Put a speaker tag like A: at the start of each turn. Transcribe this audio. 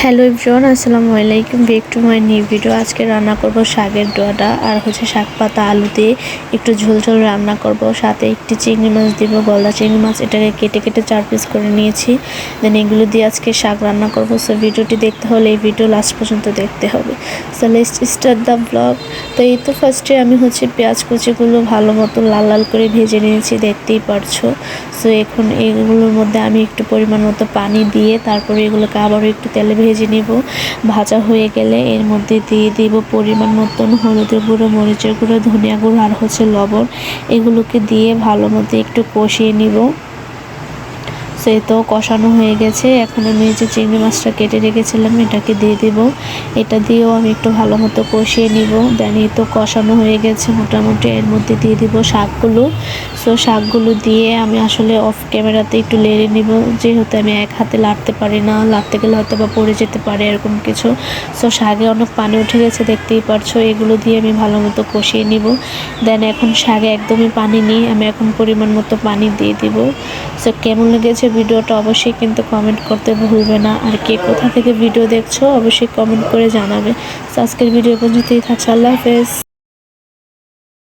A: Hello everyone, আসসালামু আলাইকুম। Back to my new video. আজকে রান্না করব শাকের ডোয়াটা আর শাক পাতা আলু দিয়ে একটু ঝোল ঝোল রান্না করব। সাথে একটি চিংড়ি মাছ দিব, গলদা চিংড়ি মাছ। এটাকে কেটে কেটে 4 পিস করে নিয়েছি। দেন এগুলো দিয়ে আজকে শাক রান্না করব। সো ভিডিওটি দেখতে হলে এই ভিডিও লাস্ট পর্যন্ত দেখতে হবে। So let's start the blog. তো এই তো ফার্স্টে আমি পেঁয়াজ কুচিগুলো ভালো মতো লাল লাল করে ভেজে নিয়েছি, দেখতেই পারছো। সো এখন এগুলোর মধ্যে আমি একটু পরিমাণ মতো পানি দিয়ে তারপরে এগুলোকে আবারও একটু তেলে ভেজে নিব। ভাজা হয়ে গেলে এর মধ্যে দিয়ে দিব পরিমাণ মতন হলুদের গুঁড়ো, মরিচের গুঁড়ো, ধনিয়া গুঁড়ো আর লবণ। এগুলোকে দিয়ে ভালো মতো একটু কষিয়ে নিব। সে তো কষানো হয়ে গেছে। এখন আমি যে চিংড়ি মাছটা কেটে রেখেছিলাম এটাকে দিয়ে দিব। এটা দিয়েও আমি একটু ভালো মতো কষিয়ে নিব। দেন এই তো কষানো হয়ে গেছে মোটামুটি। এর মধ্যে দিয়ে দিব শাকগুলো। সো শাকগুলো দিয়ে আমি অফ ক্যামেরাতে একটু লেড়ে নিব, যেহেতু আমি এক হাতে লাড়তে পারি না, লাড়তে গেলে হয়তো বা পড়ে যেতে পারে এরকম কিছু। সো শাকে অনেক পানি উঠে গেছে, দেখতেই পারছো। এগুলো দিয়ে আমি ভালো মতো কষিয়ে নিব। দেন এখন শাকে একদমই পানি নেই, আমি এখন পরিমাণ মতো পানি দিয়ে দিব। সো কেমন লেগেছে ভিডিওটা অবশ্যই কিন্তু কমেন্ট করতে ভুলবে না। আর কে কোথা থেকে ভিডিও দেখছো অবশ্যই কমেন্ট করে জানাবে। সো আজকের ভিডিও পর্যন্তই থাকছে। আল্লাহ হাফেজ।